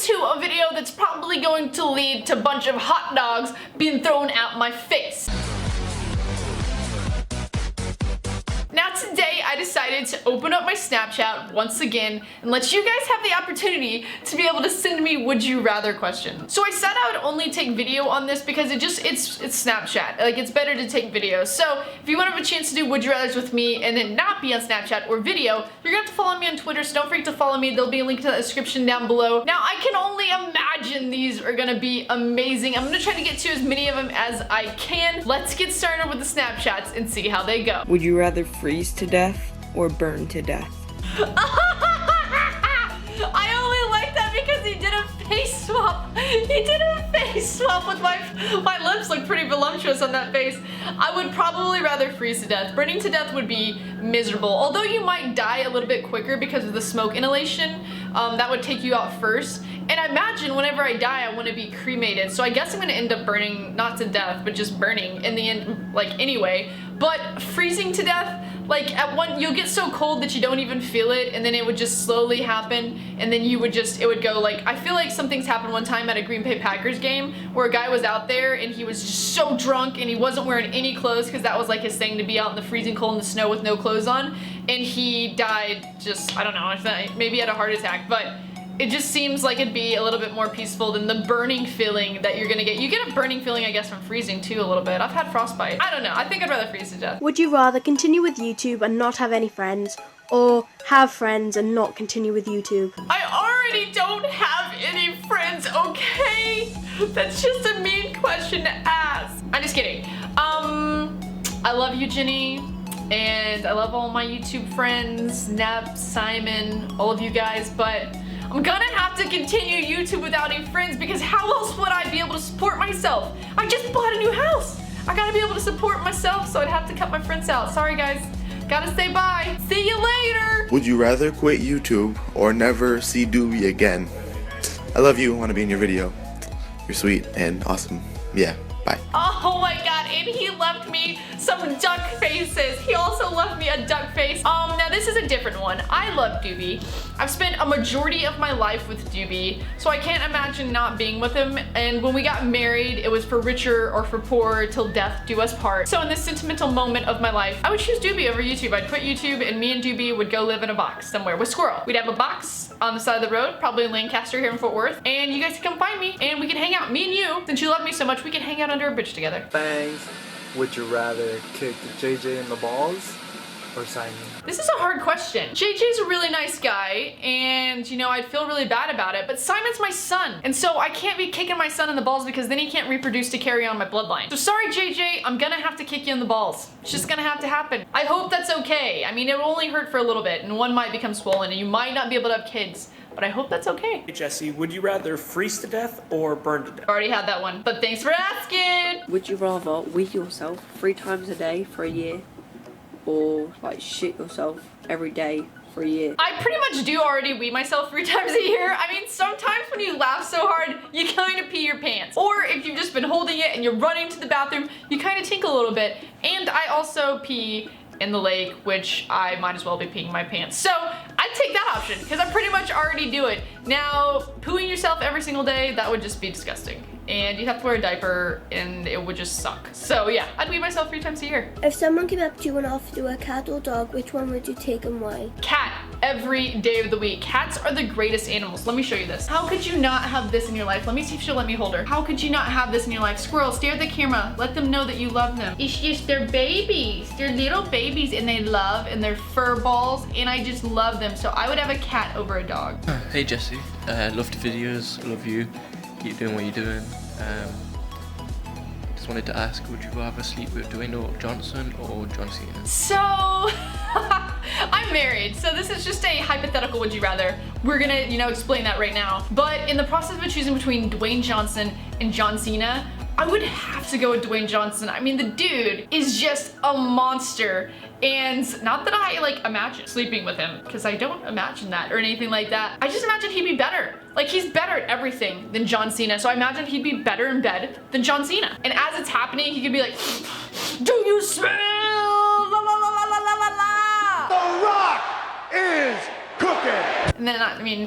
to a video that's probably going to lead to a bunch of hot dogs being thrown at my face. Now today I decided to open up my Snapchat once again and let you guys have the opportunity to be able to send me would you rather questions. So I said I would only take video on this because it's Snapchat. Like, it's better to take video. So if you want to have a chance to do would you rathers with me and then not be on Snapchat or video, you're gonna have to follow me on Twitter, so don't forget to follow me. There'll be a link to the description down below. Now I can only imagine these are gonna be amazing. I'm gonna try to get to as many of them as I can. Let's get started with the Snapchats and see how they go. Would you rather freeze to death or burn to death? I only like that because he did a face swap. He did a face swap with my lips look pretty voluptuous on that face. I would probably rather freeze to death. Burning to death would be miserable. Although you might die a little bit quicker because of the smoke inhalation, that would take you out first. And I imagine whenever I die, I want to be cremated. So I guess I'm gonna end up burning, not to death, but just burning in the end, like anyway. But freezing to death, like you'll get so cold that you don't even feel it, and then it would just slowly happen, and then it would go like, I feel like something's happened one time at a Green Bay Packers game where a guy was out there and he was just so drunk and he wasn't wearing any clothes because that was like his thing, to be out in the freezing cold in the snow with no clothes on, and he died just, I don't know, maybe he had a heart attack, but it just seems like it'd be a little bit more peaceful than the burning feeling that you're gonna get. You get a burning feeling, I guess, from freezing too a little bit. I've had frostbite. I don't know. I think I'd rather freeze to death. Would you rather continue with YouTube and not have any friends, or have friends and not continue with YouTube? I already don't have any friends, okay? That's just a mean question to ask. I'm just kidding. I love you, Jenny. And I love all my YouTube friends, Nep, Simon, all of you guys, but I'm gonna have to continue YouTube without any friends because how else would I be able to support myself? I just bought a new house. I gotta be able to support myself, so I'd have to cut my friends out. Sorry guys, gotta say bye. See you later. Would you rather quit YouTube or never see Doobie again? I love you, want to be in your video. You're sweet and awesome. Yeah, bye. Oh my god, and he left me some duck faces. He also left me a duck face. Now this is a different one. I love Doobie. I've spent a majority of my life with Doobie, so I can't imagine not being with him. And when we got married, it was for richer or for poorer till death do us part. So in this sentimental moment of my life, I would choose Doobie over YouTube. I'd quit YouTube and me and Doobie would go live in a box somewhere with Squirrel. We'd have a box on the side of the road, probably in Lancaster here in Fort Worth, and you guys could come find me and we could hang out. Me and you, since you love me so much, we could hang out under a bridge together. Fangs, would you rather kick JJ in the balls or Simon? This is a hard question. JJ's a really nice guy, and you know, I'd feel really bad about it, but Simon's my son, and so I can't be kicking my son in the balls because then he can't reproduce to carry on my bloodline. So sorry JJ, I'm gonna have to kick you in the balls. It's just gonna have to happen. I hope that's okay. I mean, it will only hurt for a little bit, and one might become swollen, and you might not be able to have kids, but I hope that's okay. Hey Jesse, would you rather freeze to death or burn to death? Already had that one, but thanks for asking. Would you rather weed yourself 3 times a day for a year, or like shit yourself every day for a year? I pretty much do already wee myself 3 times a year. I mean, sometimes when you laugh so hard, you kind of pee your pants. Or if you've just been holding it and you're running to the bathroom, you kind of tinkle a little bit. And I also pee in the lake, which I might as well be peeing my pants. So I'd take that option because I pretty much already do it. Now, pooing yourself every single day, that would just be disgusting. And you'd have to wear a diaper and it would just suck. So yeah, I'd wee myself 3 times a year. If someone came up to you and offered you a cat or dog, which one would you take and why? Cat, every day of the week. Cats are the greatest animals. Let me show you this. How could you not have this in your life? Let me see if she'll let me hold her. How could you not have this in your life? Squirrel, stare at the camera. Let them know that you love them. It's just, they're babies. They're little babies and they love, and they're fur balls, and I just love them. So I would have a cat over a dog. Hey Jesse, love the videos, love you, keep doing what you're doing. Just wanted to ask, would you rather sleep with Dwayne Johnson or John Cena? So, I'm married, so this is just a hypothetical would you rather. We're gonna, you know, explain that right now. But in the process of choosing between Dwayne Johnson and John Cena, I would have to go with Dwayne Johnson. I mean, the dude is just a monster. And not that I like imagine sleeping with him, because I don't imagine that or anything like that. I just imagine he'd be better. Like, he's better at everything than John Cena. So I imagine he'd be better in bed than John Cena. And as it's happening, he could be like, do you smell? La la la la la la la la. The Rock is cooking. And then, I mean,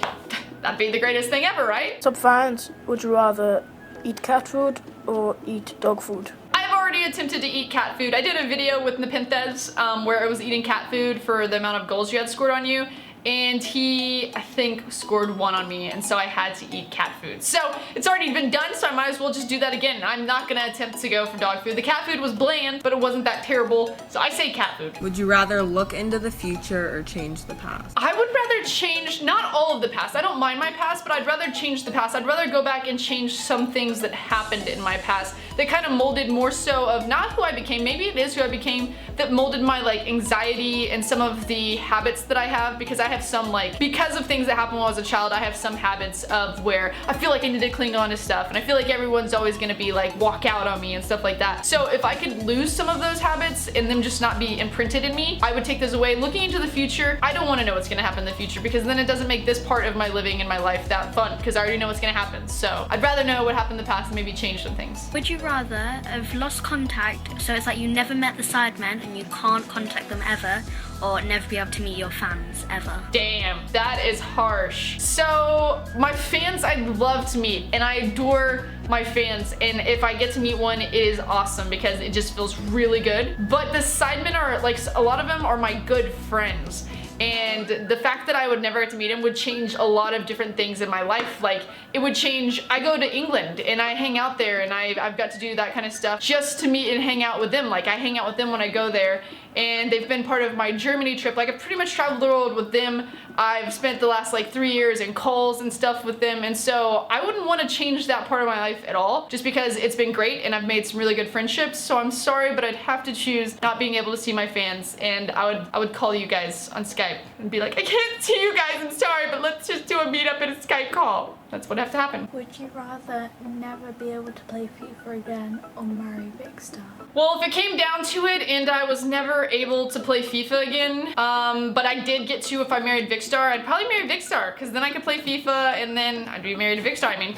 that'd be the greatest thing ever, right? Sup fans, would you rather eat cat food or eat dog food? I've already attempted to eat cat food. I did a video with Nepenthes where I was eating cat food for the amount of goals you had scored on you. And he, I think, scored 1 on me, and so I had to eat cat food. So it's already been done, so I might as well just do that again. I'm not gonna attempt to go for dog food. The cat food was bland, but it wasn't that terrible, so I say cat food. Would you rather look into the future or change the past? I would rather change, not all of the past. I don't mind my past, but I'd rather change the past. I'd rather go back and change some things that happened in my past that kind of molded more so of not who I became, maybe it is who I became, that molded my like anxiety and some of the habits that I have, because I have some like, because of things that happened when I was a child, I have some habits of where I feel like I need to cling on to stuff, and I feel like everyone's always gonna be like walk out on me and stuff like that. So if I could lose some of those habits and them just not be imprinted in me, I would take those away. Looking into the future, I don't want to know what's gonna happen in the future, because then it doesn't make this part of my living and my life that fun, because I already know what's gonna happen. So I'd rather know what happened in the past and maybe change some things. Would you rather have lost contact, so it's like you never met the Sidemen and you can't contact them ever, or never be able to meet your fans ever? Damn, that is harsh. So my fans I'd love to meet, and I adore my fans, and if I get to meet one, it is awesome because it just feels really good. But the Sidemen are like, a lot of them are my good friends. And the fact that I would never get to meet him would change a lot of different things in my life. Like, it would change, I go to England and I hang out there, and I've got to do that kind of stuff just to meet and hang out with them. Like, I hang out with them when I go there, and they've been part of my Germany trip. Like, I've pretty much traveled the world with them. I've spent the last like 3 years in calls and stuff with them, and so I wouldn't want to change that part of my life at all, just because it's been great and I've made some really good friendships. So I'm sorry, but I'd have to choose not being able to see my fans, and I would call you guys on Skype and be like, I can't see you guys, I'm sorry, but let's just do a meetup and a Skype call. That's what have to happen. Would you rather never be able to play FIFA again or marry Big Star? Well, if it came down to it and I was never able to play FIFA again, but I did get to if I married Vicstar, I'd probably marry Vicstar, because then I could play FIFA and then I'd be married to Vicstar. I mean,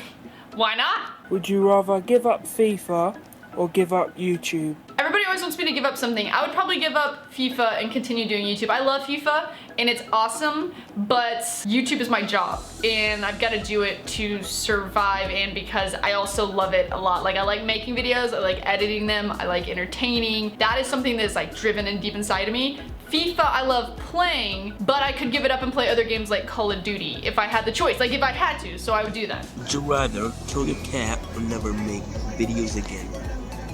why not? Would you rather give up FIFA or give up YouTube? Everybody always wants me to give up something. I would probably give up FIFA and continue doing YouTube. I love FIFA and it's awesome, but YouTube is my job and I've got to do it to survive, and because I also love it a lot. Like, I like making videos, I like editing them, I like entertaining. That is something that's like driven and deep inside of me. FIFA I love playing, but I could give it up and play other games like Call of Duty if I had the choice, like if I had to, so I would do that. Would you rather kill your cat or never make videos again?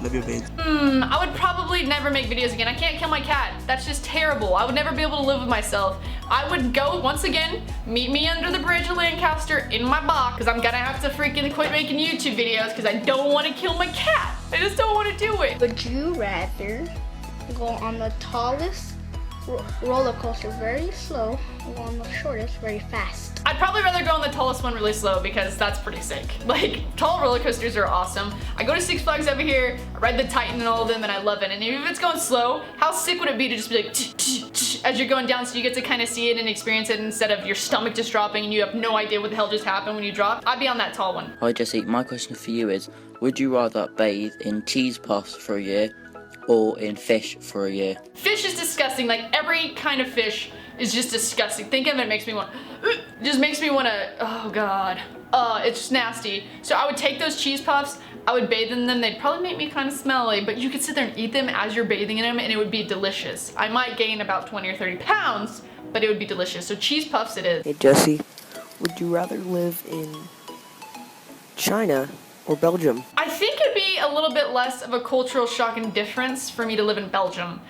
Love your fans. I would probably never make videos again. I can't kill my cat. That's just terrible. I would never be able to live with myself. I would go, once again, meet me under the bridge of Lancaster in my box, because I'm gonna have to freaking quit making YouTube videos because I don't want to kill my cat. I just don't want to do it. Would you rather go on the tallest roller coaster very slow or on the shortest very fast? I'd probably rather go on the tallest one really slow, because that's pretty sick. Like, tall roller coasters are awesome. I go to Six Flags over here, I ride the Titan and all of them, and I love it. And if it's going slow, how sick would it be to just be like as you're going down, so you get to kind of see it and experience it instead of your stomach just dropping and you have no idea what the hell just happened when you drop. I'd be on that tall one. Hi Jesse, my question for you is, would you rather bathe in cheese puffs for a year or in fish for a year? Fish is disgusting. Like, every kind of fish is just disgusting. Thinking of it makes me want, just makes me want to, oh god. It's just nasty. So I would take those cheese puffs, I would bathe in them. They'd probably make me kind of smelly, but you could sit there and eat them as you're bathing in them and it would be delicious. I might gain about 20 or 30 pounds, but it would be delicious. So cheese puffs it is. Hey Jesse, would you rather live in China or Belgium? I think it'd be a little bit less of a cultural shock and difference for me to live in Belgium.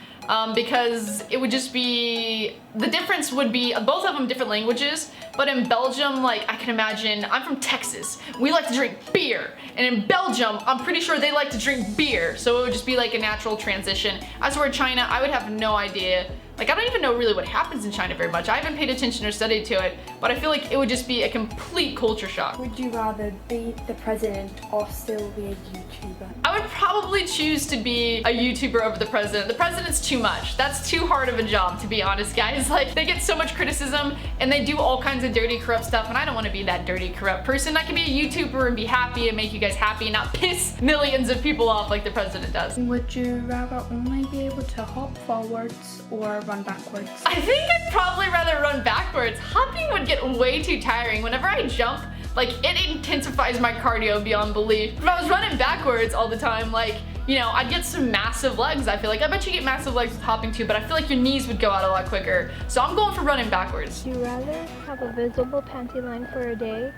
Because it would just be, the difference would be both of them different languages, but in Belgium, like, I can imagine, I'm from Texas, we like to drink beer, and in Belgium, I'm pretty sure they like to drink beer, so it would just be like a natural transition. As for China, I would have no idea. Like, I don't even know really what happens in China very much. I haven't paid attention or studied to it, but I feel like it would just be a complete culture shock. Would you rather be the president or still be a YouTuber? I would probably choose to be a YouTuber over the president. The president's too much. That's too hard of a job, to be honest, guys. Like, they get so much criticism and they do all kinds of dirty, corrupt stuff, and I don't want to be that dirty, corrupt person. I can be a YouTuber and be happy and make you guys happy and not piss millions of people off like the president does. Would you rather only be able to hop forwards or run backwards? I think I'd probably rather run backwards. Hopping would get way too tiring. Whenever I jump, like, it intensifies my cardio beyond belief. If I was running backwards all the time, like, you know, I'd get some massive legs, I feel like. I bet you get massive legs with hopping too, but I feel like your knees would go out a lot quicker. So I'm going for running backwards. Would you rather have a visible panty line for a day,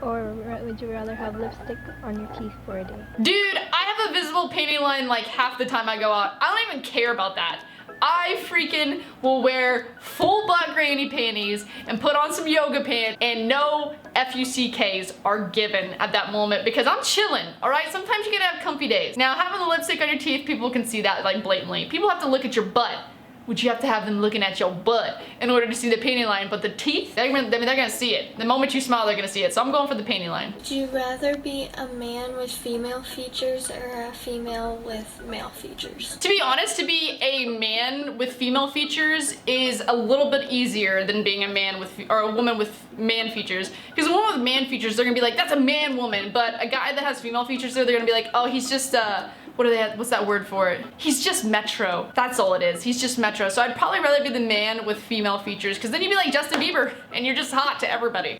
or would you rather have lipstick on your teeth for a day? Dude, I have a visible panty line like half the time I go out. I don't even care about that. I freaking will wear full black granny panties and put on some yoga pants, and no FUCKs are given at that moment because I'm chilling, alright? Sometimes you gotta have comfy days. Now, having the lipstick on your teeth, people can see that like blatantly. People have to look at your butt. Would you have to have them looking at your butt in order to see the panty line? But the teeth, they're gonna see it. The moment you smile, they're gonna see it. So I'm going for the panty line. Would you rather be a man with female features or a female with male features? To be honest, to be a man with female features is a little bit easier than being a man with, or a woman with man features. Because a woman with man features, they're gonna be like, that's a man woman. But a guy that has female features, they're gonna be like, oh, he's just, what's that word for it? He's just metro. That's all it is. He's just metro. So I'd probably rather be the man with female features, because then you'd be like Justin Bieber and you're just hot to everybody.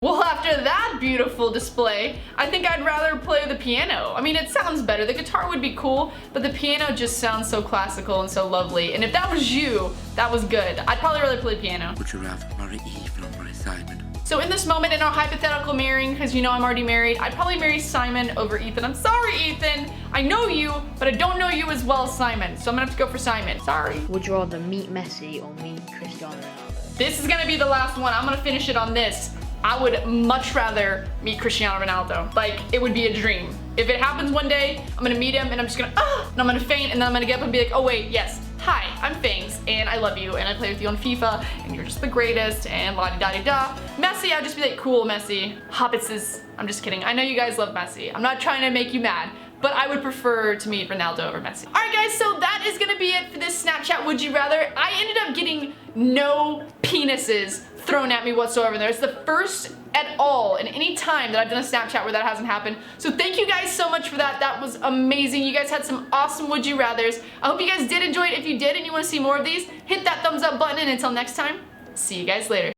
Well, after that beautiful display, I think I'd rather play the piano. I mean, it sounds better. The guitar would be cool, but the piano just sounds so classical and so lovely. And if that was you, that was good. I'd probably rather play piano. Would you rather marry Ethan or marry Simon? So in this moment in our hypothetical marrying, because you know I'm already married, I'd probably marry Simon over Ethan. I'm sorry, Ethan. I know you, but I don't know you as well as Simon. So I'm gonna have to go for Simon. Sorry. Would you rather meet Messi or meet Cristiano Ronaldo? This is gonna be the last one. I'm gonna finish it on this. I would much rather meet Cristiano Ronaldo. Like, it would be a dream. If it happens one day, I'm gonna meet him and I'm just gonna, and I'm gonna faint, and then I'm gonna get up and be like, oh wait, yes, hi, I'm Fangs, and I love you, and I play with you on Fifa, and you're just the greatest, and la-di-da-di-da. Messi, I'd just be like, cool, Messi. Hobbitses, I'm just kidding. I know you guys love Messi. I'm not trying to make you mad, but I would prefer to meet Ronaldo over Messi. Alright guys, so that is gonna be it for this Snapchat Would You Rather. I ended up getting no penises thrown at me whatsoever. There's the first at all in any time that I've done a Snapchat where that hasn't happened. So thank you guys so much for that. That was amazing. You guys had some awesome Would You Rathers. I hope you guys did enjoy it. If you did and you want to see more of these, hit that thumbs up button, and until next time, see you guys later.